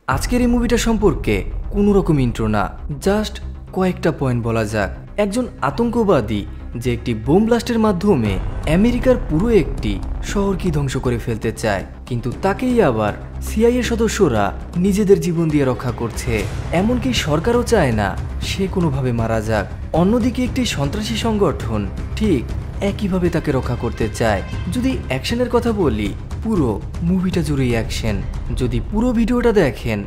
আজকের এই মুভিটা সম্পর্কে কোনো রকম ইন্ট্রো না, জাস্ট কয়েকটা পয়েন্ট বলা যাক। একজন আতঙ্কবাদী যে একটি বোম ব্লাস্টের মাধ্যমে আমেরিকার পুরো একটি শহরকে ধ্বংস করে ফেলতে চায়, কিন্তু তাকেই আবার সিআইএ সদস্যরা নিজেদের জীবন দিয়ে রক্ষা করছে। এমনকি সরকারও চায় না সে কোনোভাবে মারা যাক। অন্যদিকে একটি সন্ত্রাসী সংগঠন ঠিক একইভাবে তাকে রক্ষা করতে চায়। যদি অ্যাকশনের কথা বলি, পুরো মুভিটা জুড়েই অ্যাকশন। যদি পুরো ভিডিওটা দেখেন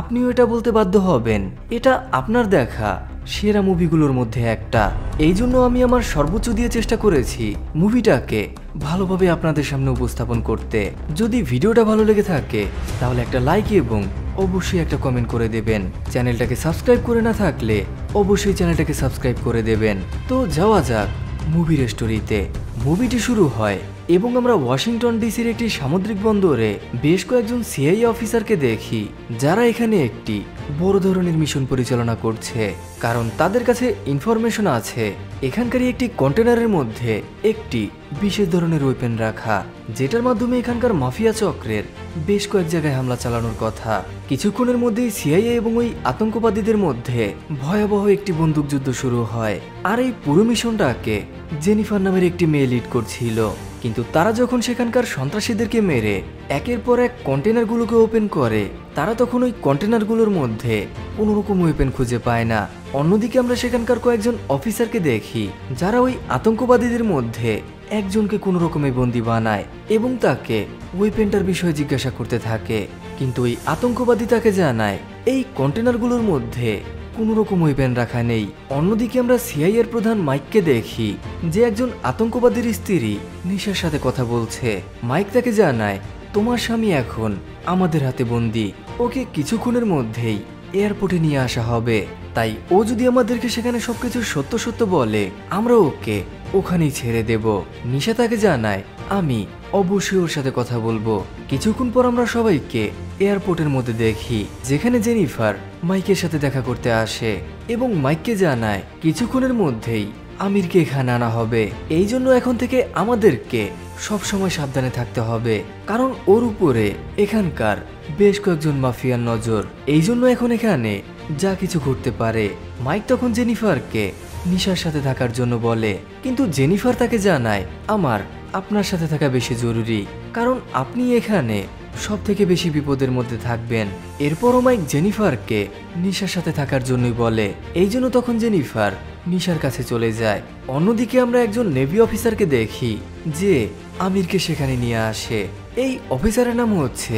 আপনিও এটা বলতে বাধ্য হবেন এটা আপনার দেখা সেরা মুভিগুলোর মধ্যে একটা। এই জন্য আমি আমার সর্বোচ্চ দিয়ে চেষ্টা করেছি মুভিটাকে ভালোভাবে আপনাদের সামনে উপস্থাপন করতে। যদি ভিডিওটা ভালো লেগে থাকে তাহলে একটা লাইক এবং অবশ্যই একটা কমেন্ট করে দেবেন। চ্যানেলটাকে সাবস্ক্রাইব করে না থাকলে অবশ্যই চ্যানেলটাকে সাবস্ক্রাইব করে দেবেন। তো যাওয়া যাক মুভির স্টোরিতে। মুভিটি শুরু হয় এবং আমরা ওয়াশিংটন ডিসির একটি সামুদ্রিক বন্দরে বেশ কয়েকজন সিআইএ অফিসারকে দেখি, যারা এখানে একটি বড় ধরনের মিশন পরিচালনা করছে। কারণ তাদের কাছে ইনফরমেশন আছে এখানকারই একটি কন্টেনারের মধ্যে একটি বিশেষ ধরনের ওয়েপেন রাখা, যেটার মাধ্যমে এখানকার মাফিয়া চক্রের বেশ কয়েক জায়গায় হামলা চালানোর কথা। কিছুক্ষণের মধ্যেই সিআইএ এবং ওই আতঙ্কবাদীদের মধ্যে ভয়াবহ একটি বন্দুকযুদ্ধ শুরু হয়। আর এই পুরো মিশনটাকে জেনিফার নামের একটি মেয়ে লিড করছিল। কিন্তু তারা যখন সেখানকার সন্ত্রাসীদেরকে মেরে একের পর এক কন্টেনারগুলোকে ওপেন করে, তারা তখন ওই কন্টেনারগুলোর মধ্যে কোনো রকম ওয়েপেন খুঁজে পায় না। অন্যদিকে আমরা সেখানকার কয়েকজন অফিসারকে দেখি, যারা ওই আতঙ্কবাদীদের মধ্যে একজনকে কোনো রকমে বন্দি বানায় এবং তাকে ওয়েপেনটার বিষয়ে জিজ্ঞাসা করতে থাকে। কিন্তু ওই আতঙ্কবাদী তাকে জানায় এই কন্টেনারগুলোর মধ্যে কোনো রকম ওয়েপেন রাখা নেই। অন্যদিকে আমরা সিআইএর প্রধান মাইককে দেখি, যে একজন আতঙ্কবাদীর স্ত্রী নিশার সাথে কথা বলছে। মাইক তাকে জানায় তোমার স্বামী এখন আমাদের হাতে বন্দি, ওকে কিছুক্ষণের মধ্যেই এয়ারপোর্টে নিয়ে আসা হবে। তাই ও যদি আমাদেরকে সেখানে সবকিছু সত্য সত্য বলে আমরা ওকে ওখানেই ছেড়ে দেব। নিশা তাকে জানায় আমি অবশ্যই ওর সাথে কথা বলবো। কিছুক্ষণ পর আমরা সবাইকে এয়ারপোর্টের মধ্যে দেখি, যেখানে জেনিফার মাইকের সাথে দেখা করতে আসে এবং মাইককে জানায় কিছুক্ষণের মধ্যেই আমিরকে এখানে আনা হবে। এই জন্য এখন থেকে আমাদেরকে সবসময় সাবধানে থাকতে হবে, কারণ ওর উপরে এখানকার বেশ কয়েকজন মাফিয়ার নজর। এই জন্য এখন এখানে যা কিছু ঘটতে পারে। মাইক তখন জেনিফারকে নিশার সাথে থাকার জন্য বলে, কিন্তু জেনিফার তাকে জানায় আমার আপনার সাথে থাকা বেশি জরুরি, কারণ আপনি এখানে সব থেকে বেশি বিপদের মধ্যে থাকবেন। এরপরও মাইক জেনিফারকে নিশার সাথে থাকার জন্যই বলে। এই জন্য তখন জেনিফার নিশার কাছে চলে যায়। অন্যদিকে আমরা একজন নেভি অফিসারকে দেখি, যে আমিরকে সেখানে নিয়ে আসে। এই অফিসারের নাম হচ্ছে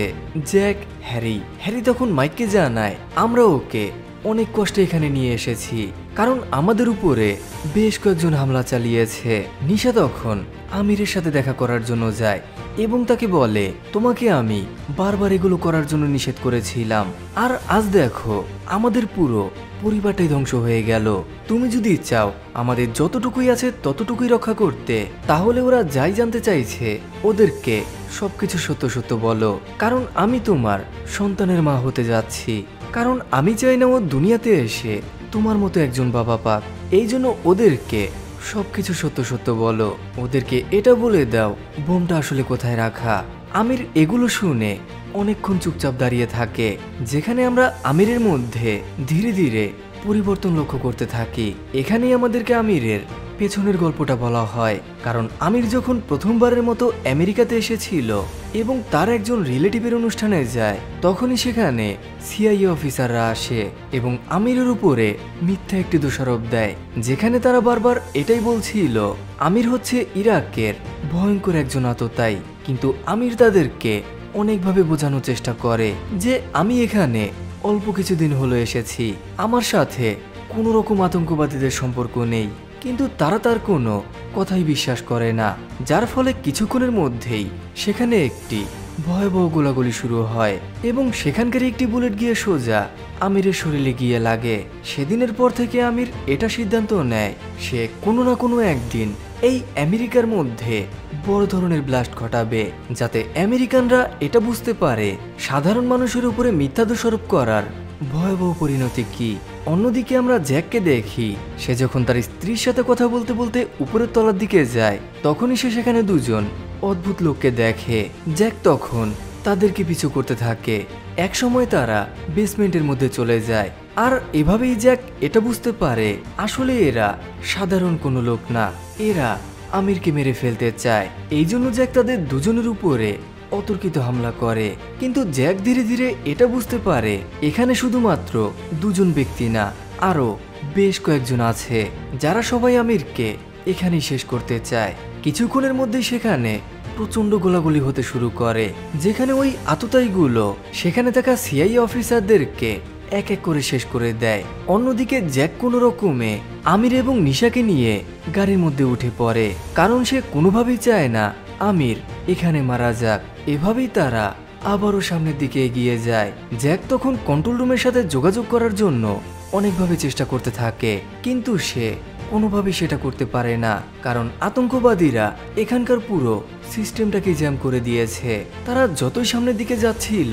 জ্যাক হ্যারি। হ্যারি তখন মাইককে জানায় আমরা ওকে অনেক কষ্টে এখানে নিয়ে এসেছি, কারণ আমাদের উপরে বেশ কয়েকজন হামলা চালিয়েছে। নিশা তখন আমিরের সাথে দেখা করার জন্য যায় এবং তাকে বলে তোমাকে আমি বারবার এগুলো করার জন্য নিষেধ করেছিলাম, আর আজ দেখো আমাদের পুরো পরিবারটাই ধ্বংস হয়ে গেল। তুমি যদি চাও আমাদের যতটুকুই আছে ততটুকুই রক্ষা করতে, তাহলে ওরা যাই জানতে চাইছে ওদেরকে সবকিছু সত্য সত্য বলো, কারণ আমি তোমার সন্তানের মা হতে যাচ্ছি। কারণ আমি চাই না ও দুনিয়াতে এসে তোমার মতো একজন বাবা পাক। এই জন্য ওদেরকে সবকিছু সত্য সত্য বলো, ওদেরকে এটা বলে দাও বোমটা আসলে কোথায় রাখা। আমির এগুলো শুনে অনেকক্ষণ চুপচাপ দাঁড়িয়ে থাকে, যেখানে আমরা আমিরের মধ্যে ধীরে ধীরে পরিবর্তন লক্ষ্য করতে থাকি। এখানেই আমাদেরকে আমিরের পেছনের গল্পটা বলা হয়, কারণ আমির যখন প্রথমবারের মতো আমেরিকাতে এসেছিল এবং তার একজন রিলেটিভের অনুষ্ঠানে যায়, তখনই সেখানে সিআইএ অফিসাররা আসে এবং আমিরের উপরে মিথ্যা একটি দোষারোপ দেয়, যেখানে তারা বারবার এটাই বলছিল আমির হচ্ছে ইরাকের ভয়ঙ্কর একজন আততায়ী। কিন্তু আমির তাদেরকে অনেকভাবে বোঝানোর চেষ্টা করে যে আমি এখানে অল্প কিছুদিন হলো এসেছি, আমার সাথে কোনো রকম আতঙ্কবাদীদের সম্পর্ক নেই। কিন্তু তারা তার কোনো কথাই বিশ্বাস করে না, যার ফলে কিছুক্ষণের মধ্যেই সেখানে একটি ভয়াবহ গোলাগুলি শুরু হয় এবং সেখানকার একটি বুলেট গিয়ে সোজা আমিরের শরীরে গিয়ে লাগে। সেদিনের পর থেকে আমির এটা সিদ্ধান্ত নেয় সে কোনো না কোনো একদিন এই আমেরিকার মধ্যে বড় ধরনের ব্লাস্ট ঘটাবে, যাতে আমেরিকানরা এটা বুঝতে পারে সাধারণ মানুষের উপরে মিথ্যা দোষারোপ করার ভয়াবহ পরিণতি কি। অন্যদিকে আমরা জ্যাককে দেখি, সে যখন তার স্ত্রীর সাথে কথা বলতে বলতে উপরের তলার দিকে যায়, তখনই সে সেখানে দুজন অদ্ভুত লোককে দেখে। জ্যাক তখন তাদেরকে পিছু করতে থাকে। একসময় তারা বেসমেন্টের মধ্যে চলে যায়। আর এভাবেই জ্যাক এটা বুঝতে পারে আসলে এরা সাধারণ কোনো লোক না, এরা আমিরকে মেরে ফেলতে চায়। এই জন্য জ্যাক তাদের দুজনের উপরে অতর্কিত হামলা করে। কিন্তু জ্যাক ধীরে ধীরে এটা বুঝতে পারে এখানে শুধুমাত্র দুজন ব্যক্তি না, আরো বেশ কয়েকজন আছে যারা সবাই আমিরকে এখানেই শেষ করতে চায়। কিছুক্ষণের মধ্যে সেখানে প্রচন্ড গোলাগুলি হতে শুরু করে, যেখানে ওই আততায়ীগুলো সেখানে থাকা সিআই অফিসারদেরকে এক এক করে শেষ করে দেয়। অন্যদিকে জ্যাক কোনো রকমে আমির এবং নিশাকে নিয়ে গাড়ির মধ্যে উঠে পড়ে, কারণ সে কোনোভাবেই চায় না আমির এখানে মারা যাক। এভাবেই তারা আবারও সামনের দিকে এগিয়ে যায়। জ্যাক তখন কন্ট্রোল রুমের সাথে যোগাযোগ করার জন্য অনেকভাবে চেষ্টা করতে থাকে, কিন্তু সে কোনোভাবেই সেটা করতে পারে না, কারণ আতঙ্কবাদীরা এখানকার পুরো সিস্টেমটাকে জ্যাম করে দিয়েছে। তারা যতই সামনের দিকে যাচ্ছিল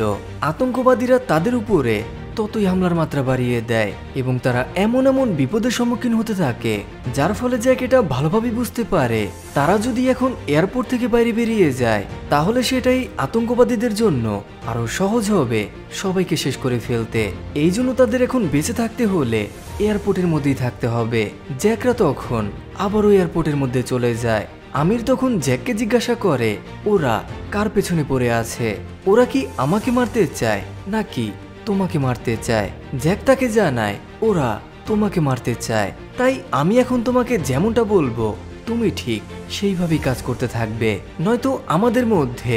আতঙ্কবাদীরা তাদের উপরে ততই হামলার মাত্রা বাড়িয়ে দেয় এবং তারা এমন এমন বিপদের সম্মুখীন হতে থাকে যার ফলে জ্যাক এটা ভালোভাবেই বুঝতে পারে তারা যদি এখন এয়ারপোর্ট থেকে বাইরে বেরিয়ে যায় তাহলে সেটাই আতঙ্কবাদীদের জন্য আরো সহজ হবে সবাইকে শেষ করে ফেলতে। এই জন্য তাদের এখন বেঁচে থাকতে হলে এয়ারপোর্টের মধ্যেই থাকতে হবে। জ্যাকরা তখন আবারও এয়ারপোর্টের মধ্যে চলে যায়। আমির তখন জ্যাককে জিজ্ঞাসা করে ওরা কার পেছনে পড়ে আছে, ওরা কি আমাকে মারতে চায় নাকি তোমাকে মারতে চায়? জ্যাক তাকে জানায় ওরা তোমাকে মারতে চায়, তাই আমি এখন তোমাকে যেমনটা বলবো তুমি ঠিক সেইভাবেই কাজ করতে থাকবে, নয়তো আমাদের মধ্যে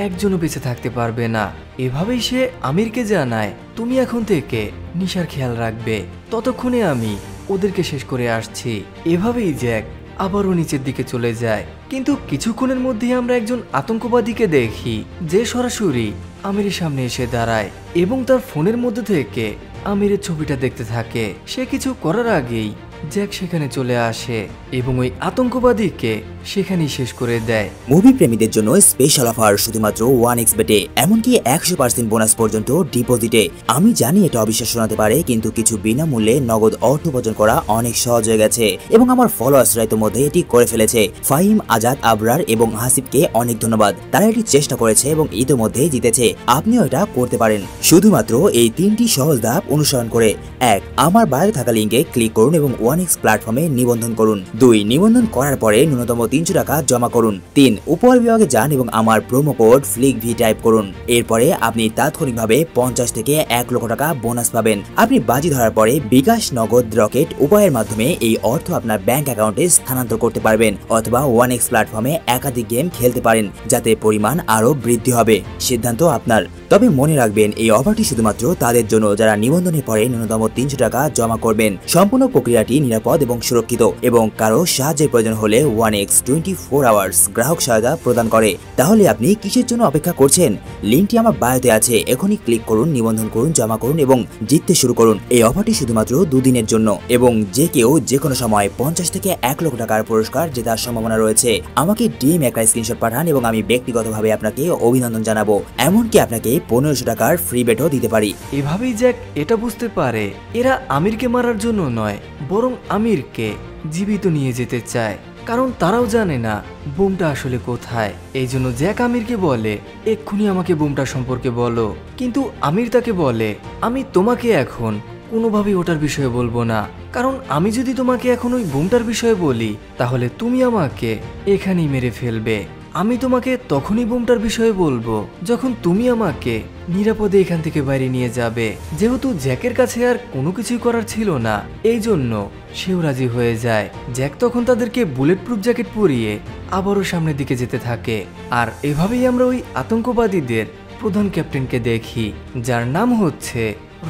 একজনও বেঁচে থাকতে পারবে না। এভাবেই সে আমিরকে জানায় তুমি এখন থেকে নিশার খেয়াল রাখবে, ততক্ষণে আমি ওদেরকে শেষ করে আসছি। এভাবেই জ্যাক আবারও নিচের দিকে চলে যায়, কিন্তু কিছুক্ষণের মধ্যেই আমরা একজন আতঙ্কবাদীকে দেখি যে সরাসরি আমিরের সামনে এসে দাঁড়ায় এবং তার ফোনের মধ্যে থেকে আমিরের ছবিটা দেখতে থাকে। সে কিছু করার আগেই জ্যাক সেখানে চলে আসে এবং ওই আতঙ্কবাদীকে সেখানেই শেষ করে দেয়। মুভি প্রেমীদের জন্য স্পেশাল অফার শুধুমাত্র 1xBet-এ, এমনকি 100% বোনাস পর্যন্ত ডিপোজিটে। আমি জানি এটা অবিশ্বাস শোনাতে পারে, কিন্তু কিছু বিনামূল্যে নগদ অর্থ উপার্জন করা অনেক সহজ হয়ে গেছে এবং আমার ফলোয়ার্সরা ইতিমধ্যে এটি করে ফেলেছে। ফাহিম, আজাদ, আবরার এবং হাসিবকে অনেক ধন্যবাদ, তারা এটি চেষ্টা করেছে এবং ইতিমধ্যে জিতেছে। আপনিও এটা করতে পারেন শুধুমাত্র এই 3টি সহজ ধাপ অনুসরণ করে। 1. আমার বায়োতে থাকা লিঙ্কে ক্লিক করুন এবং 1x প্ল্যাটফর্মে নিবন্ধন করুন। 2. নিবন্ধন করার পরে ন্যূনতম 300 টাকা জমা করুন। 3. উপহার বিভাগে যান এবং আমার প্রোমো কোড FLICKV টাইপ করুন। এরপরে আপনি তাৎক্ষণিকভাবে 50 থেকে 1 লক্ষ টাকা বোনাস পাবেন। আপনি বাজি ধরার পরে বিকাশ, নগদ, রকেট উপায়ের মাধ্যমে এই অর্থ আপনার ব্যাংক অ্যাকাউন্টে স্থানান্তর করতে পারবেন, অথবা 1x প্ল্যাটফর্মে একাধিক গেম খেলতে পারেন যাতে পরিমাণ আরো বৃদ্ধি হবে। সিদ্ধান্ত আপনার। তবে মনে রাখবেন এই অফারটি শুধুমাত্র তাদের জন্য যারা নিবন্ধনের পরে ন্যূনতম 300 টাকা জমা করবেন। সম্পূর্ণ প্রক্রিয়াটি নিরাপদ এবং সুরক্ষিত এবং কারো সাহায্যের প্রয়োজন হলে 1x 24 আওয়ার্স গ্রাহক সহায়তা প্রদান করে। তাহলে আপনি কিসের জন্য অপেক্ষা করছেন? লিঙ্কটি আমার বায়োতে আছে, এখনই ক্লিক করুন, নিবন্ধন করুন, জমা করুন এবং জিততে শুরু করুন। এই অফারটি শুধুমাত্র 2 দিনের জন্য এবং যে কেউ যে কোনো সময় 50 থেকে 1 লক্ষ টাকার পুরস্কার জেতার সম্ভাবনা রয়েছে। আমাকে ডিএম একটা স্ক্রিনশট পাঠান এবং আমি ব্যক্তিগতভাবে আপনাকে অভিনন্দন জানাবো, এমনকি আপনাকে 1500 টাকার ফ্রি বেটও দিতে পারি। এভাবেই জ্যাক এটা বুঝতে পারে এরা আমিরকে মারার জন্য নয়, বরং আমিরকে জীবিত নিয়ে যেতে চায়, কারণ তারাও জানে না বোমটা আসলে কোথায়। এই জন্য জ্যাক আমিরকে বলে এক্ষুনি আমাকে বোমটা সম্পর্কে বলো, কিন্তু আমির তাকে বলে আমি তোমাকে এখন কোনোভাবেই ওটার বিষয়ে বলবো না, কারণ আমি যদি তোমাকে এখন ওই বোমটার বিষয়ে বলি তাহলে তুমি আমাকে এখানেই মেরে ফেলবে। আমি তোমাকে তখনই বোমটার বিষয়ে বলবো যখন তুমি আমাকে নিরাপদে এখান থেকে বাইরে নিয়ে যাবে। যেহেতু জ্যাকের কাছে আর কোনো কিছুই করার ছিল না, এই জন্য সেও রাজি হয়ে যায়। জ্যাক তখন তাদেরকে বুলেট প্রুফ জ্যাকেট পরিয়ে আবারও সামনের দিকে যেতে থাকে। আর এভাবেই আমরা ওই আতঙ্কবাদীদের প্রধান ক্যাপ্টেনকে দেখি, যার নাম হচ্ছে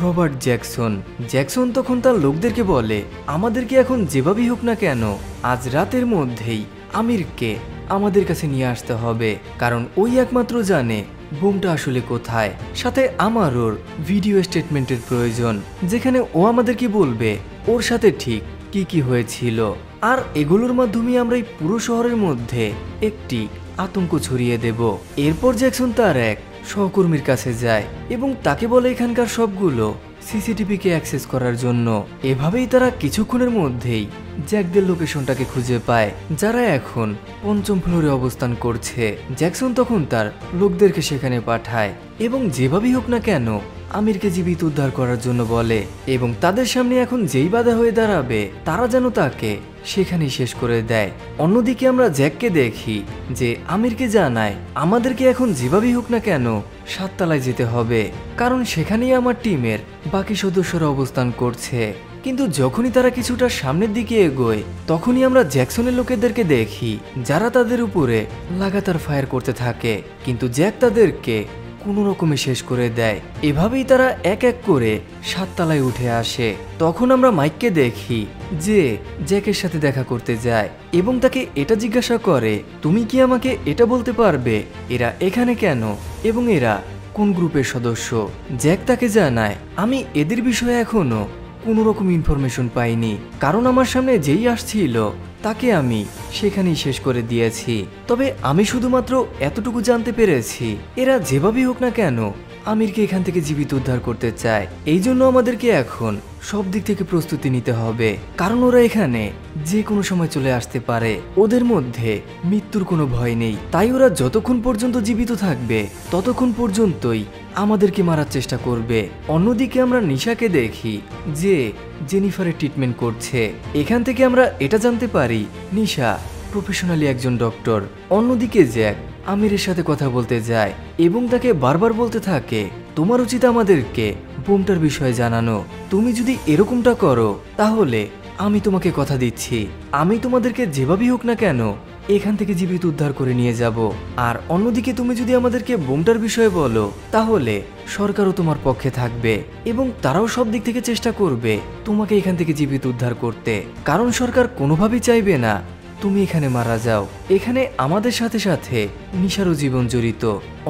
রবার্ট জ্যাকসন। জ্যাকসন তখন তার লোকদেরকে বলে আমাদেরকে এখন যেভাবেই হোক না কেন আজ রাতের মধ্যেই আমিরকে আমাদের কাছে নিয়ে আসতে হবে, কারণ ওই একমাত্র জানে বোমটা আসলে কোথায়। সাথে আমার ওর ভিডিও স্টেটমেন্টের প্রয়োজন, যেখানে ও আমাদেরকে বলবে ওর সাথে ঠিক কি কি হয়েছিল। আর এগুলোর মাধ্যমে আমরা এই পুরো শহরের মধ্যে একটি আতঙ্ক ছড়িয়ে দেব। এরপর জ্যাকসন তার এক সহকর্মীর কাছে যায় এবং তাকে বলে এখানকার সবগুলো সিসিটিভিকে অ্যাক্সেস করার জন্য। এভাবেই তারা কিছুক্ষণের মধ্যেই জ্যাকদের লোকেশনটাকে খুঁজে পায়, যারা এখন ৫ম ফ্লোরে অবস্থান করছে। জ্যাকসন তখন তার লোকদেরকে সেখানে পাঠায় এবং যেভাবেই হোক না কেন আমিরকে জীবিত উদ্ধার করার জন্য বলে, এবং তাদের সামনে এখন যেই বাধা হয়ে দাঁড়াবে তারা যেন তাকে সেখানেই শেষ করে দেয়। অন্যদিকে আমরা জ্যাককে দেখি যে আমিরকে জানায় আমাদেরকে এখন যেভাবেই হোক না কেন ৭ তলায় যেতে হবে, কারণ সেখানেই আমার টিমের বাকি সদস্যরা অবস্থান করছে। কিন্তু যখনই তারা কিছুটা সামনের দিকে এগোয় তখনই আমরা জ্যাকসনের লোকেদেরকে দেখি যারা তাদের উপরে লাগাতার ফায়ার করতে থাকে, কিন্তু জ্যাক তাদেরকে কোনো রকমে শেষ করে দেয়। এভাবেই তারা এক এক করে ৭ তলায় উঠে আসে। তখন আমরা মাইককে দেখি যে জ্যাকের সাথে দেখা করতে যায় এবং তাকে এটা জিজ্ঞাসা করে, তুমি কি আমাকে এটা বলতে পারবে এরা এখানে কেন এবং এরা কোন গ্রুপের সদস্য? জ্যাক তাকে জানায়, আমি এদের বিষয়ে এখনো কোনো রকম ইনফরমেশন পাইনি, কারণ আমার সামনে যেই আসছিল তাকে আমি সেখানেই শেষ করে দিয়েছি। তবে আমি শুধুমাত্র এতটুকু জানতে পেরেছি এরা যেভাবেই হোক না কেন আমিরকে এখান থেকে জীবিত উদ্ধার করতে চায়। এই জন্য আমাদেরকে এখন সব দিক থেকে প্রস্তুতি নিতে হবে, কারণ ওরা এখানে যে কোনো সময় চলে আসতে পারে। ওদের মধ্যে মৃত্যুর কোনো ভয় নেই, তাই ওরা যতক্ষণ পর্যন্ত জীবিত থাকবে ততক্ষণ পর্যন্তই আমাদেরকে মারার চেষ্টা করবে। অন্যদিকে আমরা নিশাকে দেখি যে জেনিফারের ট্রিটমেন্ট করছে। এখান থেকে আমরা এটা জানতে পারি নিশা প্রফেশনালি একজন ডক্টর। অন্যদিকে জ্যাক আমিরের সাথে কথা বলতে যায় এবং তাকে বারবার বলতে থাকে, তোমার উচিত আমাদেরকে বোমটার বিষয়ে জানানো। তুমি যদি এরকমটা করো তাহলে আমি তোমাকে কথা দিচ্ছি আমি তোমাদেরকে যেভাবেই হোক না কেন এখান থেকে জীবিত উদ্ধার করে নিয়ে যাব। আর অন্যদিকে তুমি যদি আমাদেরকে বোমটার বিষয়ে বলো তাহলে সরকারও তোমার পক্ষে থাকবে এবং তারাও সব দিক থেকে চেষ্টা করবে তোমাকে এখান থেকে জীবিত উদ্ধার করতে, কারণ সরকার কোনোভাবেই চাইবে না তুমি এখানে মারা যাও। এখানে আমাদের সাথে সাথে নিশারও জীবন জড়িত।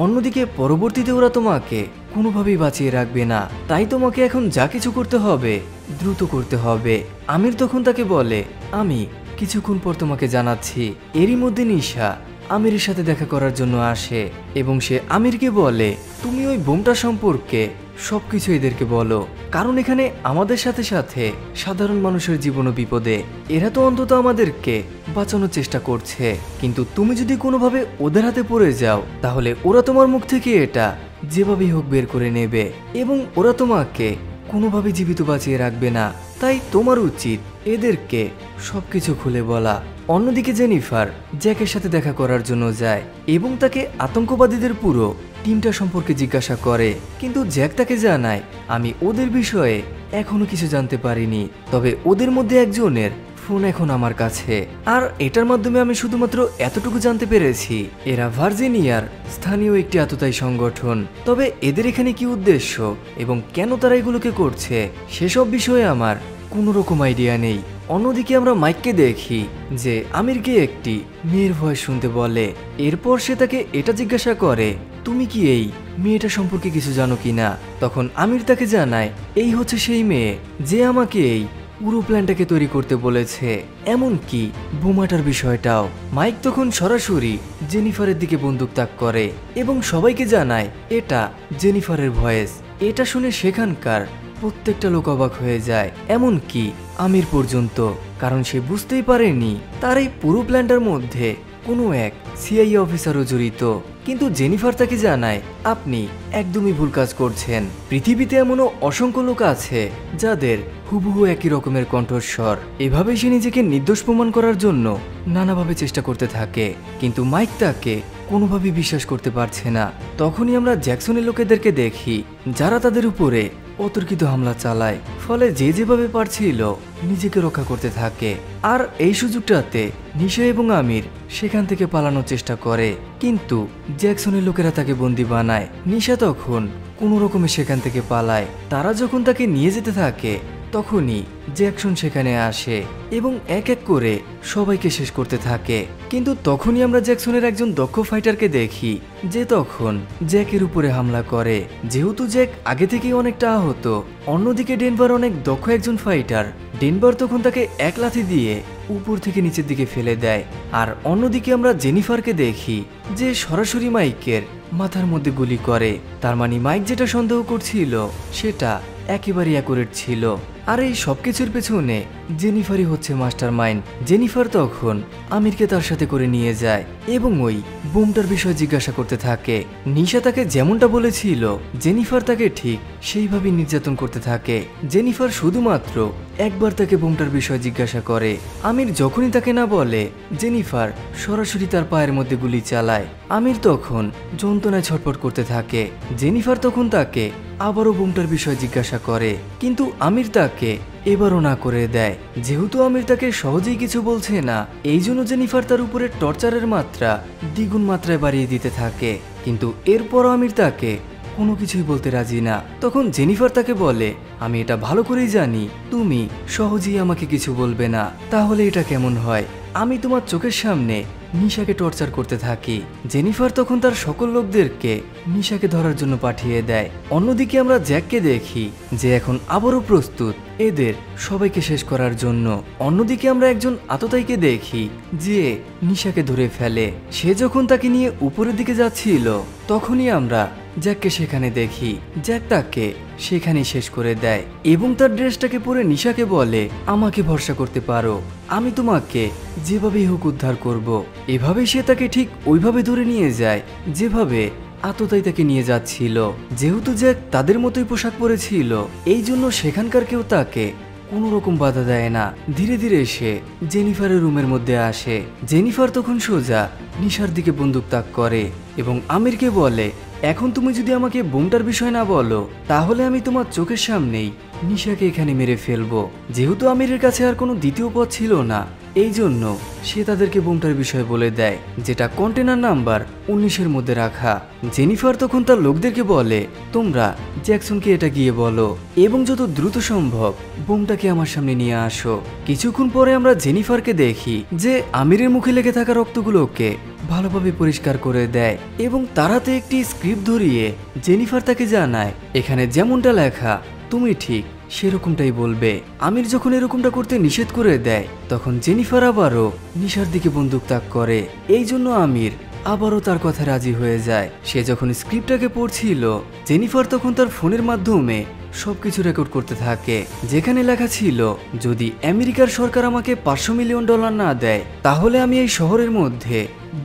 অন্যদিকে পরবর্তীতে ওরা তোমাকে কোনোভাবেই বাঁচিয়ে রাখবে না, তাই তোমাকে এখন যা কিছু করতে হবে দ্রুত করতে হবে। আমির তখন তাকে বলে, আমি কিছুক্ষণ পর তোমাকে জানাচ্ছি। এরই মধ্যে নিশা আমিরের সাথে দেখা করার জন্য আসে এবং সে আমিরকে বলে, তুমি ওই বোমটা সম্পর্কে সবকিছু এদেরকে বলো, কারণ এখানে আমাদের সাথে সাথে সাধারণ মানুষের জীবনও বিপদে। এরা তো অন্তত আমাদেরকে বাঁচানোর চেষ্টা করছে, কিন্তু তুমি যদি কোনোভাবে ওদের হাতে পড়ে যাও তাহলে ওরা তোমার মুখ থেকে এটা যেভাবেই হোক বের করে নেবে এবং ওরা তোমাকে কোনোভাবে জীবিত বাঁচিয়ে রাখবে না। তাই তোমার উচিত এদেরকে সবকিছু খুলে বলা। অন্যদিকে জেনিফার জ্যাকের সাথে দেখা করার জন্য যায় এবং তাকে আতঙ্কবাদীদের পুরো টিমটা সম্পর্কে জিজ্ঞাসা করে, কিন্তু জ্যাক তাকে জানায়, আমি ওদের বিষয়ে এখনো কিছু জানতে পারিনি, তবে ওদের মধ্যে একজনের ফোন এখন আমার কাছে, আর এটার মাধ্যমে আমি শুধুমাত্র এতটুকু জানতে পেরেছি এরা ভার্জিনিয়ার স্থানীয় একটি আততায়ী সংগঠন। তবে এদের এখানে কি উদ্দেশ্য এবং কেন তারা এগুলোকে করছে সেসব বিষয়ে আমার কোনো রকম আইডিয়া নেই। অন্যদিকে আমরা মাইককে দেখি যে আমিরকে একটি মেয়ের ভয়েস শুনতে বলে। এরপর সে তাকে এটা জিজ্ঞাসা করে, তুমি কি এই মেয়েটা সম্পর্কে কিছু জানো কিনা? তখন আমির তাকে জানায়, এই হচ্ছে সেই মেয়ে যে আমাকে এই পুরো প্ল্যানটাকে তৈরি করতে বলেছে, এমনকি বোমাটার বিষয়টাও। মাইক তখন সরাসরি জেনিফারের দিকে বন্দুক তাক করে এবং সবাইকে জানায় এটা জেনিফারের ভয়েস। এটা শুনে সেখানকার প্রত্যেকটা লোক অবাক হয়ে যায়, এমনকি আমির পর্যন্ত, কারণ সে বুঝতেই পারেনি তার এই পুরো প্ল্যানটার মধ্যে কোনো এক সিআইএ অফিসারও জড়িত। কিন্তু জেনিফার তাকে জানায়, আপনি একদমই ভুল কাজ করছেন। পৃথিবীতে এমনও অসংখ্য লোক আছে যাদের হুবহু একই রকমের কণ্ঠস্বর। এভাবেই সে নিজেকে নির্দোষ প্রমাণ করার জন্য নানাভাবে চেষ্টা করতে থাকে, কিন্তু মাইক তাকে কোনোভাবেই বিশ্বাস করতে পারছে না। তখনই আমরা জ্যাকসনের লোকেদেরকে দেখি যারা তাদের উপরে অতর্কিত হামলা চালায়, ফলে যে যেভাবে পারছিল নিজেকে রক্ষা করতে থাকে। আর এই সুযোগটাতে নিশা এবং আমির সেখান থেকে পালানোর চেষ্টা করে, কিন্তু জ্যাকসনের লোকেরা তাকে বন্দি বানায়। নিশা তখন কোনো রকমে সেখান থেকে পালায়। তারা যখন তাকে নিয়ে যেতে থাকে তখনই জ্যাকসন সেখানে আসে এবং এক এক করে সবাইকে শেষ করতে থাকে। কিন্তু তখনই আমরা জ্যাকসনের একজন দক্ষ ফাইটারকে দেখি যে তখন জ্যাকের উপরে হামলা করে। যেহেতু জ্যাক আগে থেকেই অনেকটা আহত, অন্যদিকে ডেনভার অনেক দক্ষ একজন ফাইটার। ডেনভার তখন তাকে এক লাথি দিয়ে উপর থেকে নিচের দিকে ফেলে দেয়। আর অন্যদিকে আমরা জেনিফারকে দেখি যে সরাসরি মাইকের মাথার মধ্যে গুলি করে। তার মানে মাইক যেটা সন্দেহ করছিল সেটা একেবারেই অ্যাকুরেট ছিল। আর এই সবকিছুর পেছনে জেনিফারই হচ্ছে মাস্টার মাইন্ড। জেনিফার তখন আমিরকে তার সাথে করে নিয়ে যায় এবং ওই বোমটার বিষয়ে জিজ্ঞাসা করতে থাকে। নিশা তাকে যেমনটা বলেছিল জেনিফার তাকে ঠিক সেইভাবেই নির্যাতন করতে থাকে। জেনিফার শুধুমাত্র একবার তাকে বোমটার বিষয়ে জিজ্ঞাসা করে। আমির যখনই তাকে না বলে জেনিফার সরাসরি তার পায়ের মধ্যে গুলি চালায়। আমির তখন যন্ত্রণায় ছটফট করতে থাকে। জেনিফার তখন তাকে আবারও বোমটার বিষয়ে জিজ্ঞাসা করে, কিন্তু আমির তাকে এবারও না করে দেয়। যেহেতু আমির তাকে সহজেই কিছু বলছে না, এই জন্য জেনিফার তার উপরে টর্চারের মাত্রা দ্বিগুণ মাত্রায় বাড়িয়ে দিতে থাকে। কিন্তু এরপরও আমির তাকে কোনো কিছুই বলতে রাজি না। তখন জেনিফার তাকে বলে, আমি এটা ভালো করেই জানি তুমি সহজেই আমাকে কিছু বলবে না, তাহলে এটা কেমন হয়? আমি তোমার চোখের সামনে নিশাকে টর্চার করতে থাকি। জেনিফার তখন তার সকল লোকদেরকে নিশাকে ধরার জন্য পাঠিয়ে দেয়। অন্যদিকে আমরা জ্যাককে দেখি যে এখন আবারও প্রস্তুত এদের সবাইকে শেষ করার জন্য। অন্যদিকে আমরা একজন আততায়ীকে দেখি যে নিশাকে ধরে ফেলে। সে যখন তাকে নিয়ে উপরের দিকে যাচ্ছিল তখনই আমরা জ্যাককে সেখানে দেখি। জ্যাক তাকে সেখানেই শেষ করে দেয় এবং তার ড্রেসটাকে পরে নিশাকে বলে, আমাকে ভরসা করতে পারো, আমি তোমাকে যেভাবেই হোক উদ্ধার করব। এভাবে সে তাকে ঠিক ওইভাবে ধরে নিয়ে যায় যেভাবে আততায়ী তাকে নিয়ে যাচ্ছিল। যেহেতু জ্যাক তাদের মতোই পোশাক পরেছিল এই জন্য সেখানকার কেউ তাকে কোনো রকম বাধা দেয় না। ধীরে ধীরে সে জেনিফারের রুমের মধ্যে আসে। জেনিফার তখন সোজা নিশার দিকে বন্দুক তাক করে এবং আমিরকে বলে, এখন তুমি যদি আমাকে বোমটার বিষয় না বলো তাহলে আমি তোমার চোখের সামনেই নিশাকে এখানে মেরে ফেলবো। যেহেতু আমিরের কাছে আর কোনো দ্বিতীয় পথ ছিল না এই জন্য সে তাদেরকে বোমটার বিষয় বলে দেয়, যেটা কন্টেনার নাম্বার 19-এর মধ্যে রাখা। জেনিফার তখন তার লোকদেরকে বলে, তোমরা জ্যাকসনকে এটা গিয়ে বলো এবং যত দ্রুত সম্ভব বোমটাকে আমার সামনে নিয়ে আসো। কিছুক্ষণ পরে আমরা জেনিফারকে দেখি যে আমিরের মুখে লেগে থাকা রক্তগুলোকে ভালোভাবে পরিষ্কার করে দেয় এবং তার হাতে একটি স্ক্রিপ্ট ধরিয়ে জেনিফার তাকে জানায়, এখানে যেমনটা লেখা তুমি ঠিক সেরকমটাই বলবে। আমির যখন এরকমটা করতে নিষেধ করে দেয় তখন জেনিফার আবারও নিশার দিকে বন্দুক তাক করে। এই জন্য আমির আবারও তার কথা রাজি হয়ে যায়। সে যখন স্ক্রিপ্টটাকে পড়ছিল জেনিফার তখন তার ফোনের মাধ্যমে সবকিছু রেকর্ড করতে থাকে, যেখানে লেখা ছিল, যদি আমেরিকার সরকার আমাকে $500 মিলিয়ন না দেয় তাহলে আমি এই শহরের মধ্যে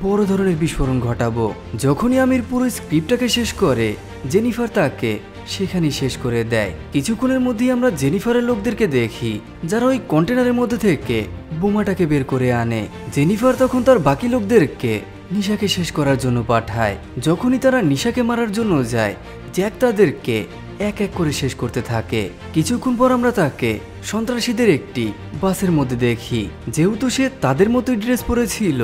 বড় ধরনের বিস্ফোরণ ঘটাবো। যখনই আমির পুরো স্ক্রিপ্টটাকে শেষ করে জেনিফার তাকে সেখানেই শেষ করে দেয়। কিছুক্ষণের মধ্যেই আমরা জেনিফারের লোকদেরকে দেখি যারা ওই কন্টেনারের মধ্যে থেকে বোমাটাকে বের করে আনে। জেনিফার তখন তার বাকি লোকদেরকে নিশাকে শেষ করার জন্য পাঠায়। যখনই তারা নিশাকে মারার জন্য যায় জ্যাক তাদেরকে এক এক করে শেষ করতে থাকে। কিছুক্ষণ পর আমরা তাকে সন্ত্রাসীদের একটি বাসের মধ্যে দেখি। যেহেতু সে তাদের মতোই ড্রেস পরেছিল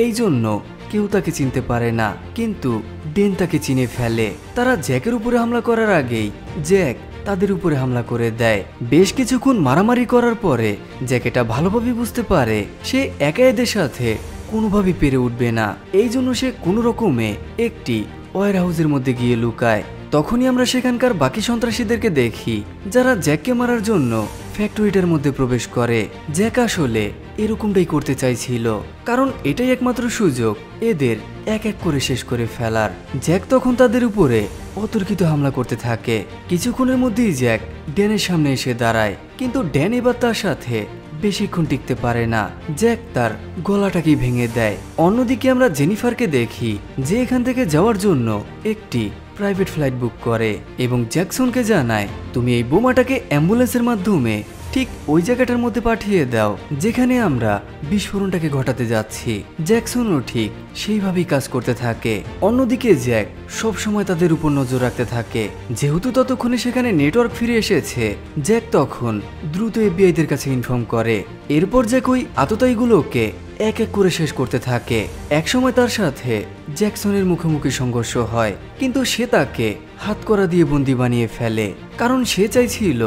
এই জন্য কেউ তাকে চিনতে পারে না, কিন্তু ডেন তাকে চিনে ফেলে। তারা জ্যাকের উপরে হামলা করার আগেই জ্যাক তাদের উপরে হামলা করে দেয়। বেশ কিছুক্ষণ মারামারি করার পরে জ্যাক এটা ভালোভাবে বুঝতে পারে সে একা এদের সাথে কোনোভাবেই পেরে উঠবে না। এই জন্য সে কোনো রকমে একটি ওয়্যার হাউসের মধ্যে গিয়ে লুকায়। তখনই আমরা সেখানকার বাকি সন্ত্রাসীদেরকে দেখি যারা জ্যাককে মারার জন্য ফ্যাক্টরিটার মধ্যে প্রবেশ করে। জ্যাক আসলে এরকমটাই করতে চাইছিল, কারণ এটাই একমাত্র সুযোগ এদের এক এক করে শেষ করে ফেলার। জ্যাক তখন তাদের উপরে অতর্কিত হামলা করতে থাকে। কিছুক্ষণের মধ্যেই জ্যাক ড্যানের সামনে এসে দাঁড়ায়, কিন্তু ড্যান এবার তার সাথে বেশিক্ষণ টিকতে পারে না। জ্যাক তার গলাটাকেই ভেঙে দেয়। অন্যদিকে আমরা জেনিফারকে দেখি যে এখান থেকে যাওয়ার জন্য একটি প্রাইভেট ফ্লাইট বুক করে এবং জ্যাকসনকে জানায়, তুমি এই বোমাটাকে অ্যাম্বুলেন্সের মাধ্যমে ঠিক ওই জায়গাটার মধ্যে পাঠিয়ে দাও যেখানে আমরা বিস্ফোরণটাকে ঘটাতে যাচ্ছি। জ্যাকসনও ঠিক সেইভাবেই কাজ করতে থাকে। অন্যদিকে জ্যাক সব সময় তাদের উপর নজর রাখতে থাকে। যেহেতু ততক্ষণে সেখানে নেটওয়ার্ক ফিরে এসেছে জ্যাক তখন দ্রুত এফবিআইদের কাছে ইনফর্ম করে। এরপর জ্যাক ওই আততায়ীগুলোকে এক এক করে শেষ করতে থাকে। একসময় তার সাথে জ্যাকসনের মুখোমুখি সংঘর্ষ হয়, কিন্তু সে তাকে হাতকড়া দিয়ে বন্দি বানিয়ে ফেলে, কারণ সে চাইছিল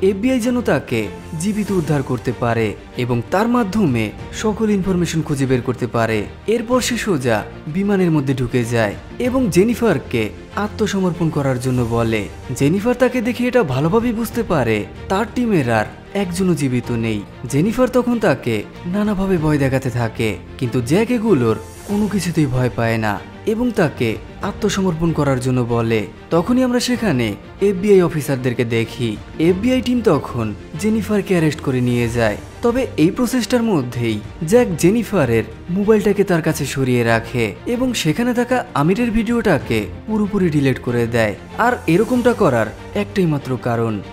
এফবিআই যেন তাকে জীবিত উদ্ধার করতে পারে এবং তার মাধ্যমে সকল ইনফরমেশন খুঁজে বের করতে পারে। এরপর সে সোজা বিমানের মধ্যে ঢুকে যায় এবং জেনিফারকে আত্মসমর্পণ করার জন্য বলে। জেনিফার তাকে দেখে এটা ভালোভাবেই বুঝতে পারে তার টিমের আর একজনও জীবিত নেই। জেনিফার তখন তাকে নানাভাবে ভয় দেখাতে থাকে, কিন্তু জ্যাক এগুলোর কোনো কিছুতেই ভয় পায় না। এবং তাকে আত্মসমর্পণ করার জন্য বলে। তখনই আমরা সেখানে FBI অফিসারদেরকে দেখি। FBI টিম তখন জেনিফারকে অ্যারেস্ট করে নিয়ে যায়। তবে এই প্রসেসটার মধ্যেই জ্যাক জেনিফারের মোবাইলটাকে তার কাছে সরিয়ে রাখে এবং সেখানে থাকা আমিরের ভিডিওটাকে পুরোপুরি ডিলিট করে দেয়। আর এরকমটা করার একটাই মাত্র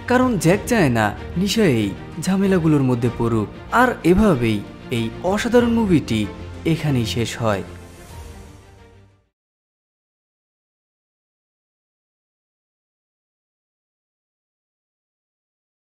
কারণ জ্যাক চায় না নিশা এই ঝামেলাগুলোর মধ্যে পড়ুক। আর এভাবেই এই অসাধারণ মুভিটি এখানেই শেষ হয়।